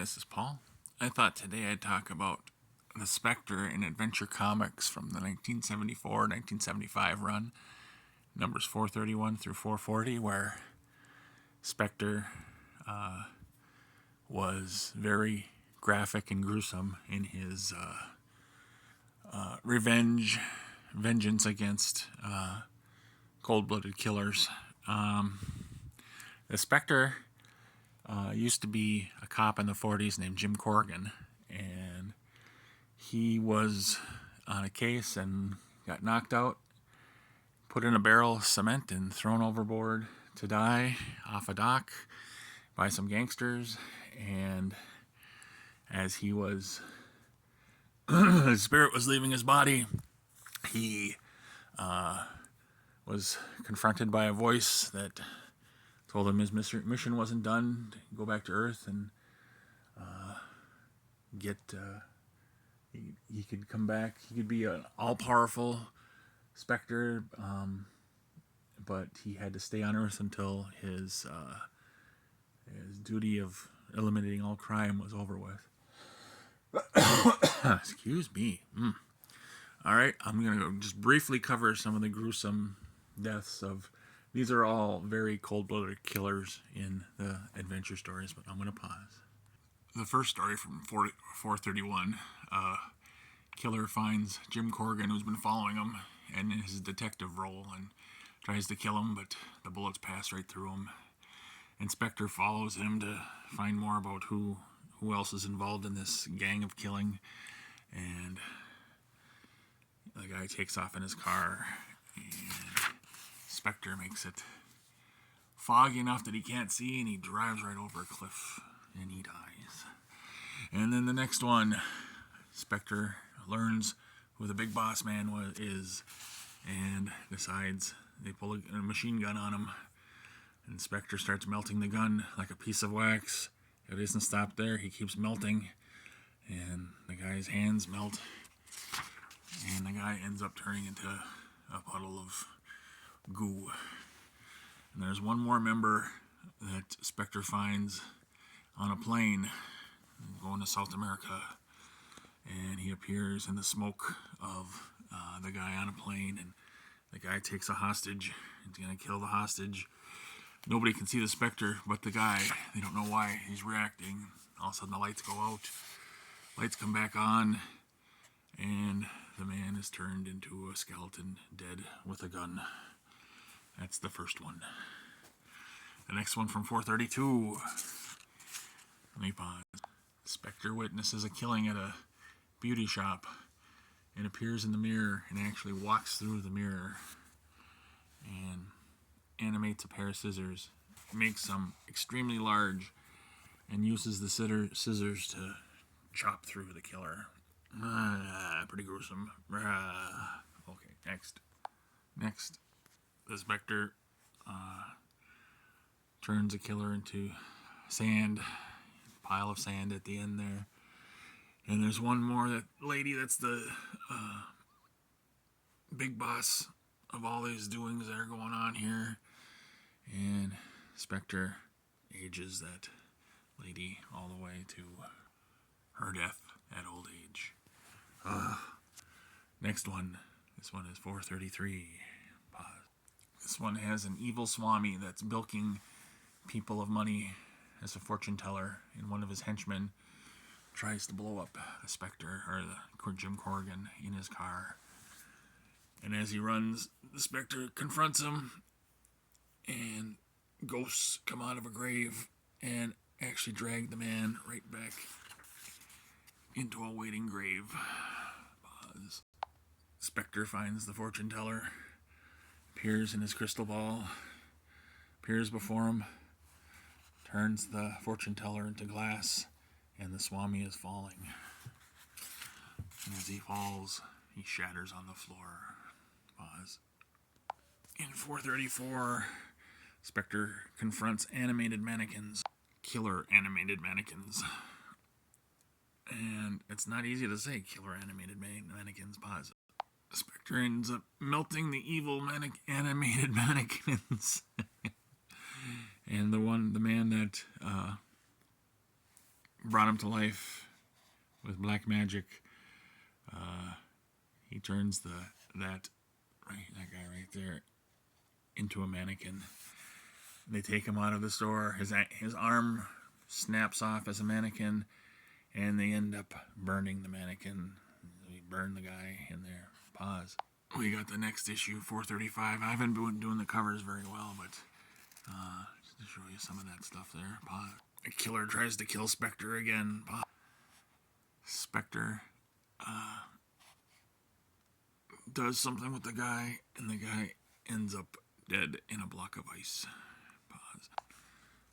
this is Paul. I thought today I'd talk about the Spectre in Adventure Comics from the 1974-1975 run, numbers 431 through 440, where Spectre was very graphic and gruesome in his vengeance against cold-blooded killers. The Spectre used to be a cop in the 40s named Jim Corrigan, and he was on a case and got knocked out, put in a barrel of cement, and thrown overboard to die off a dock by some gangsters. And as he was, his spirit was leaving his body, he was confronted by a voice that told him his mission wasn't done, to go back to Earth and he could come back. He could be an all-powerful Spectre, but he had to stay on Earth until his duty of eliminating all crime was over with. Excuse me. All right, I'm going to just briefly cover some of the gruesome deaths of... These are all very cold-blooded killers in the adventure stories, but I'm going to pause. The first story from 431, killer finds Jim Corrigan, who's been following him, and in his detective role, and tries to kill him, but the bullets pass right through him. Inspector follows him to find more about who else is involved in this gang of killing, and the guy takes off in his car, and Spectre makes it foggy enough that he can't see, and he drives right over a cliff, and he dies. And then the next one, Spectre learns who the big boss man is, and decides they pull a machine gun on him, and Spectre starts melting the gun like a piece of wax. It doesn't stop there, he keeps melting, and the guy's hands melt, and the guy ends up turning into a puddle of goo. And there's one more member that Spectre finds on a plane going to South America, and he appears in the smoke of the guy on a plane, and the guy takes a hostage. He's going to kill the hostage. Nobody can see the Spectre but the guy. They don't know why he's reacting. All of a sudden the lights go out, lights come back on, and the man is turned into a skeleton, dead with a gun. That's the first one. The next one from 432. Let me pause. Spectre witnesses a killing at a beauty shop and appears in the mirror and actually walks through the mirror and animates a pair of scissors, makes them extremely large, and uses the scissors to chop through the killer. Pretty gruesome. Okay, next. The Spectre turns a killer into sand, pile of sand at the end there. And there's one more, that lady that's the big boss of all these doings that are going on here. And Spectre ages that lady all the way to her death at old age. Next one. This one is 433. Pause. This one has an evil swami that's bilking people of money as a fortune teller, and one of his henchmen tries to blow up the Spectre, or the Jim Corrigan, in his car. And as he runs, the Spectre confronts him, and ghosts come out of a grave and actually drag the man right back into a waiting grave. Pause. Spectre finds the fortune teller, appears in his crystal ball, appears before him, turns the fortune teller into glass, and the Swami is falling. And as he falls, he shatters on the floor. Pause. In 434, Spectre confronts animated mannequins, killer animated mannequins. And it's not easy to say killer animated mannequins. Pause. Spectre ends up melting the evil animated mannequins. And the man that brought him to life with black magic. He turns that guy right there into a mannequin. They take him out of the store. His arm snaps off as a mannequin, and they end up burning the mannequin. We burn the guy in there. Pause. We got the next issue, 435. I haven't been doing the covers very well, but just to show you some of that stuff there. Pause. A killer tries to kill Spectre again. Pause. Spectre does something with the guy, and the guy ends up dead in a block of ice. Pause.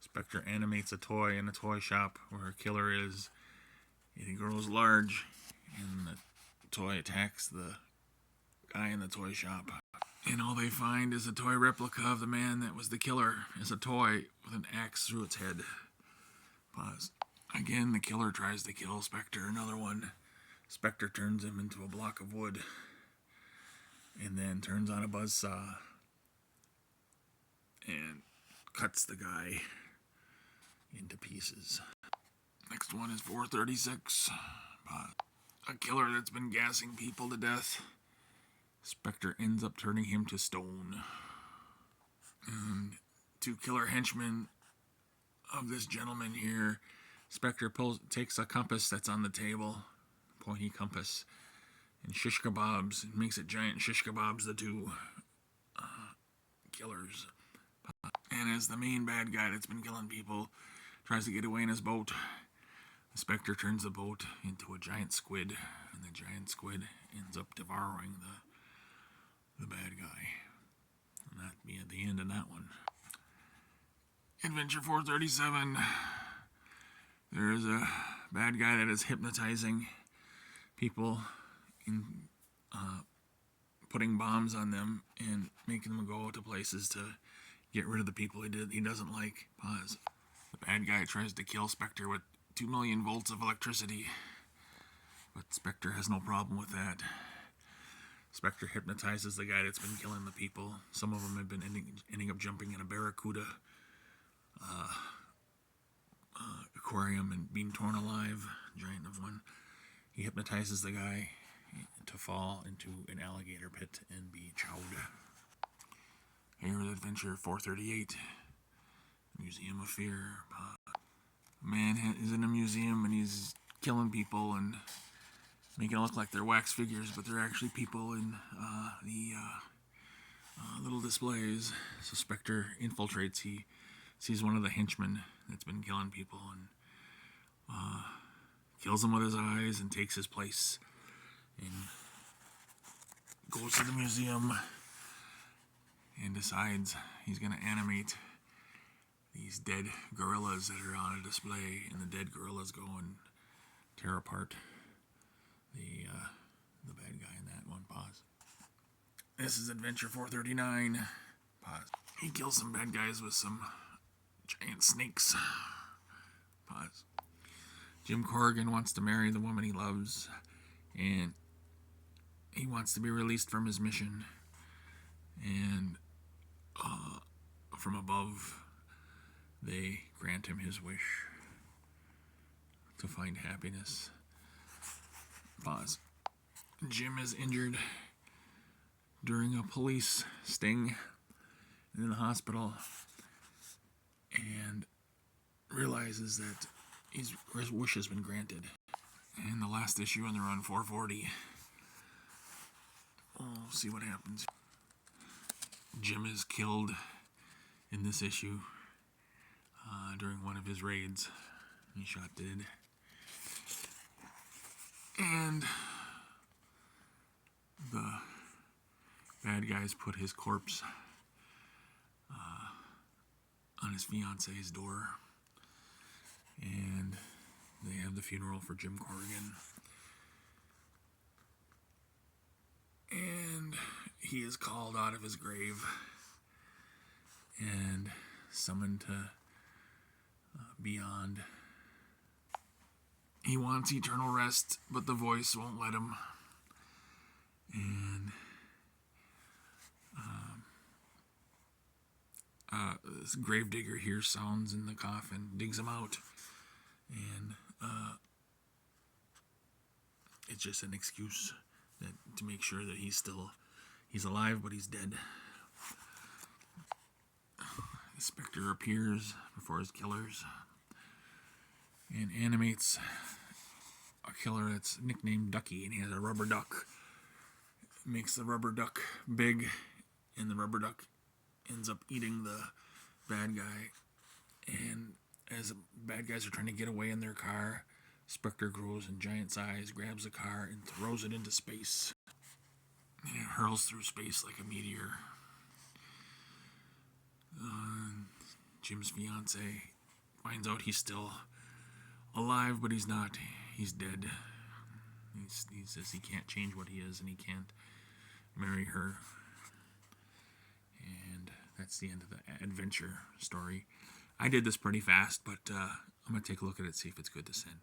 Spectre animates a toy in a toy shop where a killer is. It grows large, and the toy attacks the guy in the toy shop. And all they find is a toy replica of the man that was the killer as a toy with an axe through its head. Pause. Again, the killer tries to kill Spectre. Another one. Spectre turns him into a block of wood and then turns on a buzzsaw and cuts the guy into pieces. Next one is 436. A killer that's been gassing people to death. Spectre ends up turning him to stone. And two killer henchmen of this gentleman here. Spectre takes a compass that's on the table, pointy compass, and shish kebabs, and makes it giant shish kebabs, the two killers. And as the main bad guy that's been killing people tries to get away in his boat, the Spectre turns the boat into a giant squid, and the giant squid ends up devouring the bad guy. And that'd be at the end of that one. Adventure 437. There is a bad guy that is hypnotizing people in putting bombs on them and making them go to places to get rid of the people he doesn't like. Pause. The bad guy tries to kill Spectre with 2 million volts of electricity, but Spectre has no problem with that. Spectre hypnotizes the guy that's been killing the people. Some of them have been ending up jumping in a barracuda aquarium and being torn alive, giant of one. He hypnotizes the guy to fall into an alligator pit and be chowed. Here with Adventure 438, Museum of Fear. A man is in a museum and he's killing people and making it look like they're wax figures, but they're actually people in the little displays. So Spectre infiltrates. He sees one of the henchmen that's been killing people and kills him with his eyes and takes his place and goes to the museum and decides he's going to animate these dead gorillas that are on a display, and the dead gorillas go and tear apart the bad guy in that one. Pause. This is Adventure 439. Pause. He kills some bad guys with some giant snakes. Pause. Jim Corrigan wants to marry the woman he loves, and he wants to be released from his mission. And from above, they grant him his wish to find happiness. Pause. Jim is injured during a police sting in the hospital and realizes that his wish has been granted. And the last issue on the run, 440. We'll see what happens. Jim is killed in this issue during one of his raids. He's shot dead. And the bad guys put his corpse on his fiance's door. And they have the funeral for Jim Corrigan. And he is called out of his grave and summoned to beyond. He wants eternal rest, but the voice won't let him. And this gravedigger hears sounds in the coffin, digs him out, and it's just an excuse to make sure that he's alive, but he's dead. The Spectre appears before his killers and animates a killer that's nicknamed Ducky, and he has a rubber duck. Makes the rubber duck big, and the rubber duck ends up eating the bad guy. And as the bad guys are trying to get away in their car, Spectre grows in giant size, grabs the car, and throws it into space. And it hurls through space like a meteor. Jim's fiance finds out he's still alive, but he's not. He's dead. He says he can't change what he is, and he can't marry her. And that's the end of the adventure story. I did this pretty fast, but I'm going to take a look at it, see if it's good to send.